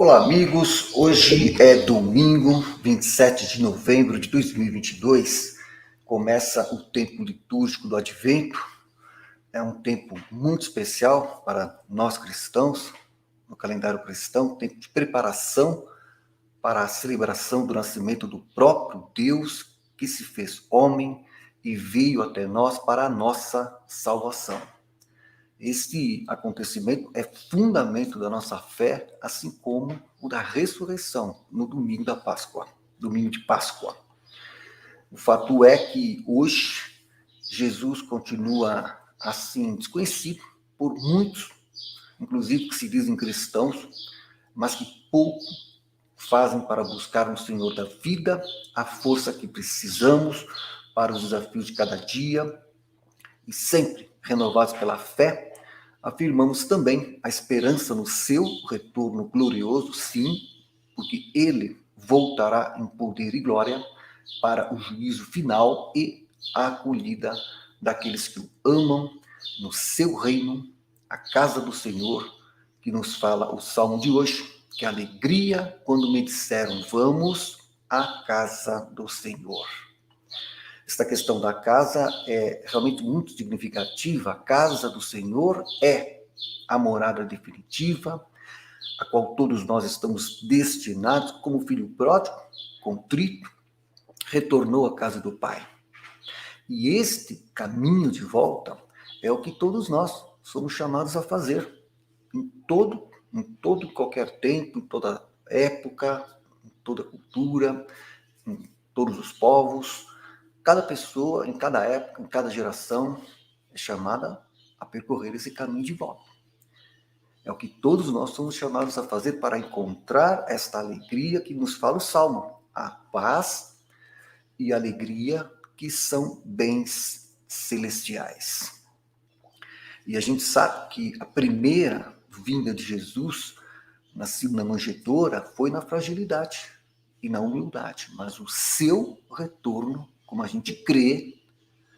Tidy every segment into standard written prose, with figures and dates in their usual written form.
Olá, amigos. Hoje é domingo, 27 de novembro de 2022. Começa o tempo litúrgico do Advento. É um tempo muito especial para nós cristãos, no calendário cristão, tempo de preparação para a celebração do nascimento do próprio Deus que se fez homem e veio até nós para a nossa salvação. Este acontecimento é fundamento da nossa fé, assim como o da ressurreição no domingo da Páscoa, domingo de Páscoa. O fato é que hoje Jesus continua assim desconhecido por muitos, inclusive que se dizem cristãos, mas que pouco fazem para buscar no Senhor da vida a força que precisamos para os desafios de cada dia e sempre renovados pela fé. Afirmamos também a esperança no seu retorno glorioso, sim, porque ele voltará em poder e glória para o juízo final e a acolhida daqueles que o amam no seu reino, a casa do Senhor, que nos fala o salmo de hoje. Que alegria quando me disseram, vamos à casa do Senhor. Esta questão da casa é realmente muito significativa. A casa do Senhor é a morada definitiva, a qual todos nós estamos destinados, como filho pródigo, contrito, retornou à casa do Pai. E este caminho de volta é o que todos nós somos chamados a fazer, em todo qualquer tempo, em toda época, em toda cultura, em todos os povos. Cada pessoa, em cada época, em cada geração, é chamada a percorrer esse caminho de volta. É o que todos nós somos chamados a fazer para encontrar esta alegria que nos fala o Salmo. A paz e alegria que são bens celestiais. E a gente sabe que a primeira vinda de Jesus, nascido na manjedoura, foi na fragilidade e na humildade. Mas o seu retorno, como a gente crê,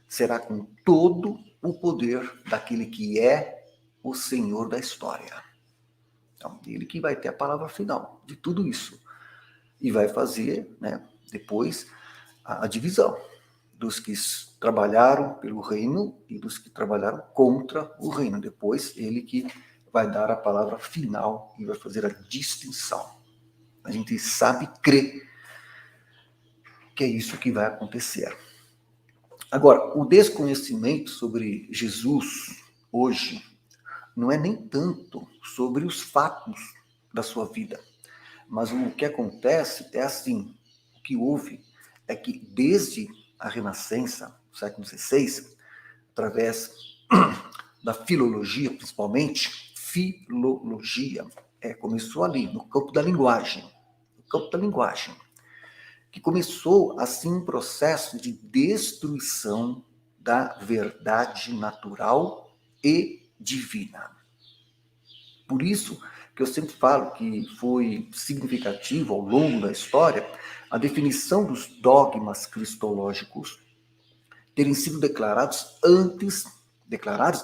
será com todo o poder daquele que é o Senhor da história. Então, ele que vai ter a palavra final de tudo isso. E vai fazer, depois, a divisão dos que trabalharam pelo reino e dos que trabalharam contra o reino. Depois, ele que vai dar a palavra final e vai fazer a distinção. A gente sabe crer que é isso que vai acontecer. Agora, o desconhecimento sobre Jesus hoje não é nem tanto sobre os fatos da sua vida, mas o que acontece é assim, o que houve é que desde a Renascença, no século XVI, através da filologia, principalmente, começou ali, no campo da linguagem, que começou assim um processo de destruição da verdade natural e divina. Por isso que eu sempre falo que foi significativo ao longo da história a definição dos dogmas cristológicos terem sido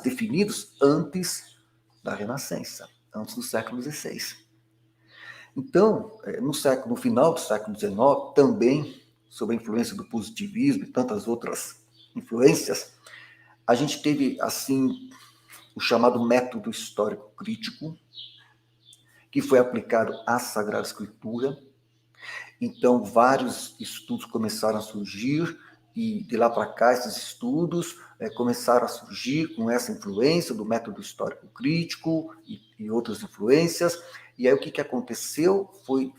definidos antes da Renascença, antes do século XVI. Então, no final do século XIX, também, sob a influência do positivismo e tantas outras influências, a gente teve, assim, o chamado método histórico crítico, que foi aplicado à Sagrada Escritura. Então, vários estudos começaram a surgir, e de lá para cá, esses estudos começaram a surgir com essa influência do método histórico crítico e outras influências. E aí o que aconteceu?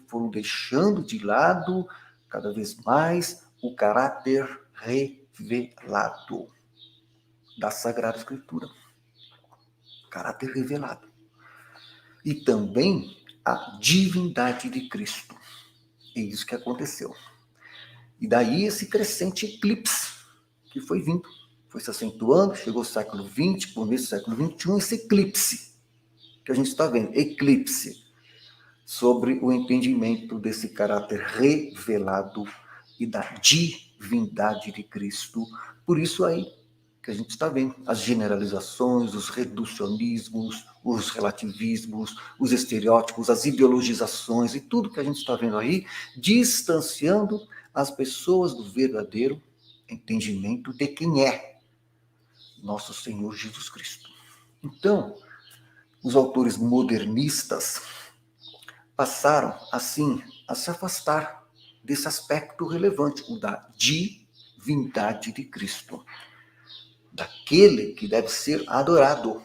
Foram deixando de lado, cada vez mais, o caráter revelado da Sagrada Escritura. Caráter revelado. E também a divindade de Cristo. É isso que aconteceu. E daí esse crescente eclipse que foi vindo, foi se acentuando, chegou ao século XX, começo do século XXI, esse eclipse que a gente está vendo, eclipse, sobre o entendimento desse caráter revelado e da divindade de Cristo. Por isso aí, que a gente está vendo, as generalizações, os reducionismos, os relativismos, os estereótipos, as ideologizações e tudo que a gente está vendo aí, distanciando as pessoas do verdadeiro entendimento de quem é nosso Senhor Jesus Cristo. Então, os autores modernistas passaram, assim, a se afastar desse aspecto relevante, o da divindade de Cristo, daquele que deve ser adorado,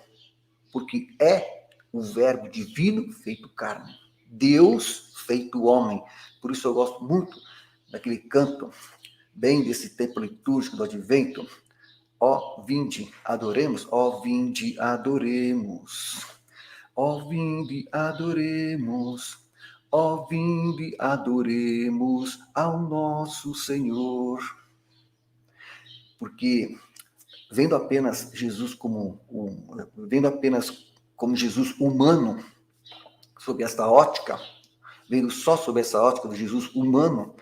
porque é o verbo divino feito carne, Deus feito homem. Por isso eu gosto muito daquele canto, bem desse tempo litúrgico do Advento, ó vinde, adoremos, ó vinde, adoremos, ó vinde, adoremos, ó vinde, adoremos ao nosso Senhor. Porque vendo apenas Jesus vendo apenas como Jesus humano, sob esta ótica, vendo só sob essa ótica do Jesus humano,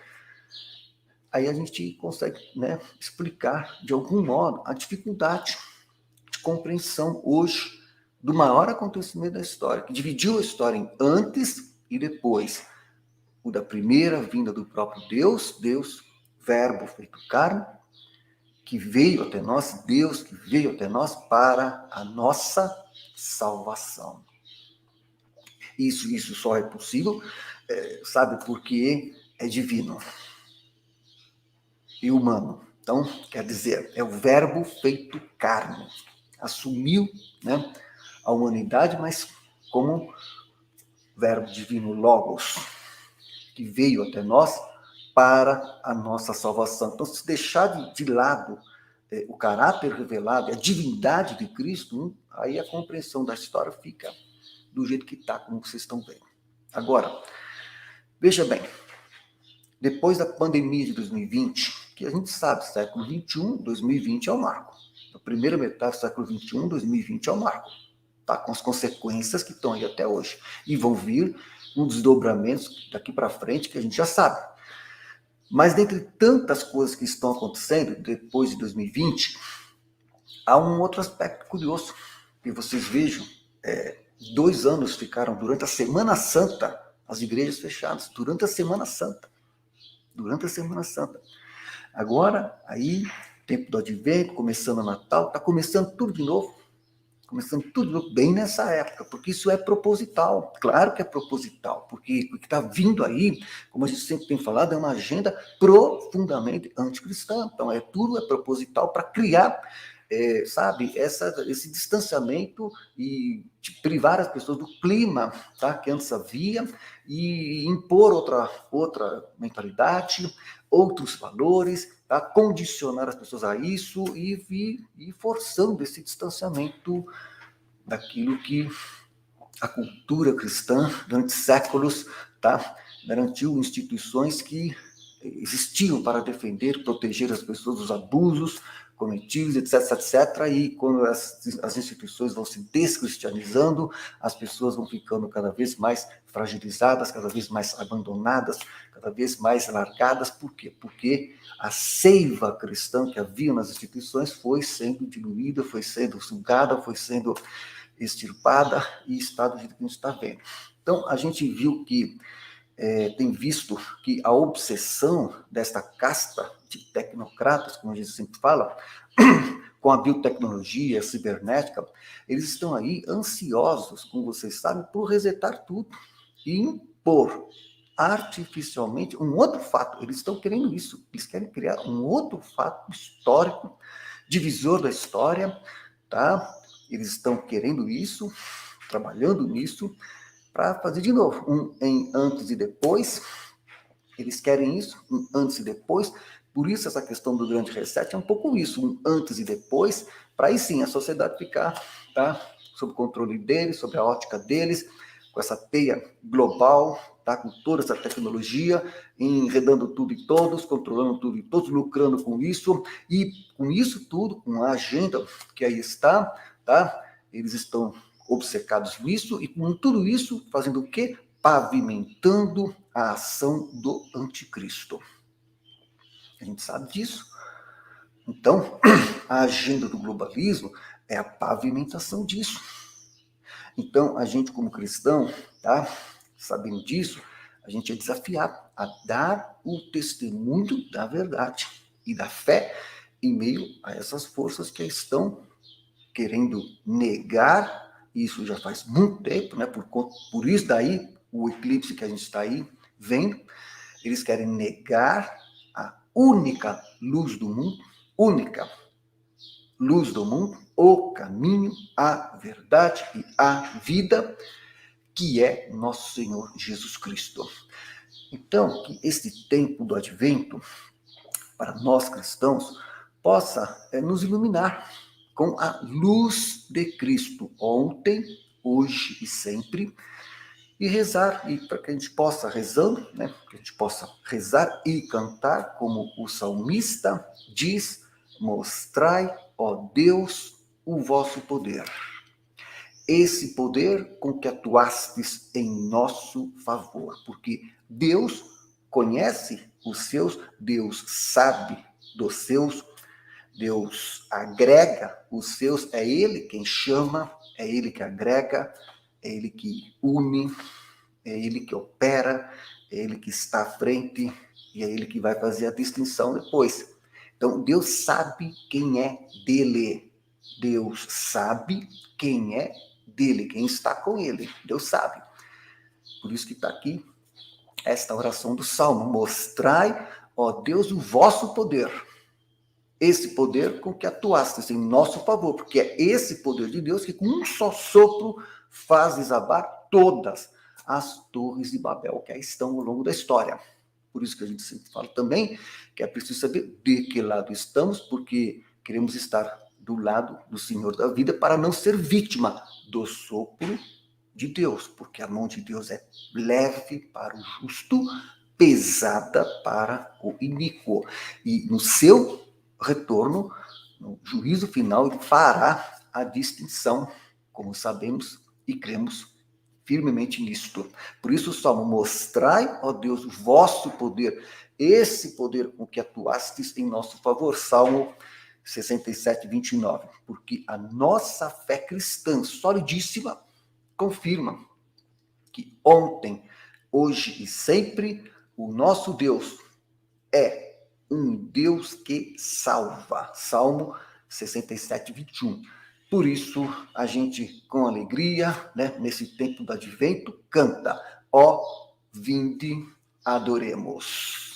aí a gente consegue, né, explicar de algum modo a dificuldade de compreensão hoje do maior acontecimento da história, que dividiu a história em antes e depois. O da primeira vinda do próprio Deus, verbo feito carne, que veio até nós, Deus que veio até nós para a nossa salvação. Isso só é possível, sabe, porque é divino e humano. Então, quer dizer, é o verbo feito carne. Assumiu, né, a humanidade, mas como verbo divino logos, que veio até nós para a nossa salvação. Então, se deixar de lado o caráter revelado, a divindade de Cristo, aí a compreensão da história fica do jeito que está, como vocês estão vendo. Agora, veja bem, depois da pandemia de 2020, que a gente sabe, século XXI, 2020 é o marco. A primeira metade do século XXI, 2020 é o marco. Tá? Com as consequências que estão aí até hoje. E vão vir uns desdobramentos daqui para frente que a gente já sabe. Mas dentre tantas coisas que estão acontecendo depois de 2020, há um outro aspecto curioso que vocês vejam. 2 anos ficaram durante a Semana Santa, as igrejas fechadas, durante a Semana Santa. Agora, aí, tempo do Advento, começando o Natal, está começando tudo de novo. Bem nessa época, porque isso é proposital. Claro que é proposital, porque o que está vindo aí, como a gente sempre tem falado, é uma agenda profundamente anticristã. Então, tudo é proposital para criar, sabe, esse distanciamento e de privar as pessoas do clima, tá, que antes havia, e impor outra mentalidade, outros valores, tá, condicionar as pessoas a isso e forçando esse distanciamento daquilo que a cultura cristã, durante séculos, tá, garantiu instituições que existiam para defender, proteger as pessoas dos abusos cometidos, etc, etc. E quando as instituições vão se descristianizando, as pessoas vão ficando cada vez mais fragilizadas, cada vez mais abandonadas, cada vez mais largadas. Por quê? Porque a seiva cristã que havia nas instituições foi sendo diluída, foi sendo sugada, foi sendo extirpada e está do jeito que a gente está vendo. Então, a gente viu que tem visto que a obsessão desta casta de tecnocratas, como a gente sempre fala, com a biotecnologia, a cibernética, eles estão aí ansiosos, como vocês sabem, por resetar tudo e impor artificialmente um outro fato. Eles estão querendo isso, eles querem criar um outro fato histórico, divisor da história, tá? Eles estão querendo isso, trabalhando nisso, para fazer de novo, em antes e depois. Eles querem isso, um antes e depois. Por isso essa questão do grande reset é um pouco isso, um antes e depois, para aí sim a sociedade ficar, tá, sob o controle deles, sob a ótica deles, com essa teia global, tá, com toda essa tecnologia, enredando tudo e todos, controlando tudo e todos, lucrando com isso, e com isso tudo, com a agenda que aí está, tá, eles estão obcecados nisso, e com tudo isso, fazendo o quê? Pavimentando a ação do anticristo. A gente sabe disso, Então, a agenda do globalismo é a pavimentação disso. Então, a gente como cristão, tá? Sabendo disso, a gente é desafiado a dar o testemunho da verdade e da fé em meio a essas forças que estão querendo negar, isso já faz muito tempo, né? Por isso daí o eclipse que a gente está aí vendo, eles querem negar a única luz do mundo, única luz do mundo, o caminho, a verdade e a vida, que é nosso Senhor Jesus Cristo. Então, que este tempo do advento, para nós cristãos, possa nos iluminar com a luz de Cristo, ontem, hoje e sempre, e rezar, e para que a gente possa rezando, né, que a gente possa rezar e cantar, como o salmista diz, mostrai, ó Deus, o vosso poder. Esse poder com que atuastes em nosso favor, porque Deus conhece os seus, Deus sabe dos seus, Deus agrega os seus, é Ele quem chama, é Ele que agrega, é Ele que une, é Ele que opera, é Ele que está à frente e é Ele que vai fazer a distinção depois. Então, Deus sabe quem é dele. Deus sabe quem é dele, quem está com ele. Deus sabe. Por isso que está aqui esta oração do Salmo. Mostrai, ó Deus, o vosso poder. Esse poder com que atuastes em nosso favor, porque é esse poder de Deus que com um só sopro faz desabar todas as torres de Babel que aí estão ao longo da história. Por isso que a gente sempre fala também que é preciso saber de que lado estamos, porque queremos estar do lado do Senhor da vida para não ser vítima do sopro de Deus, porque a mão de Deus é leve para o justo, pesada para o iníquo. E no seu retorno, no juízo final, ele fará a distinção, como sabemos e cremos firmemente nisto. Por isso o Salmo, mostrai, ó Deus, o vosso poder, esse poder com que atuastes em nosso favor. Salmo 67, 29. Porque a nossa fé cristã, solidíssima, confirma que ontem, hoje e sempre, o nosso Deus é um Deus que salva. Salmo 67, 21. Por isso, a gente, com alegria, né, nesse tempo do advento, canta: ó, vinde, adoremos.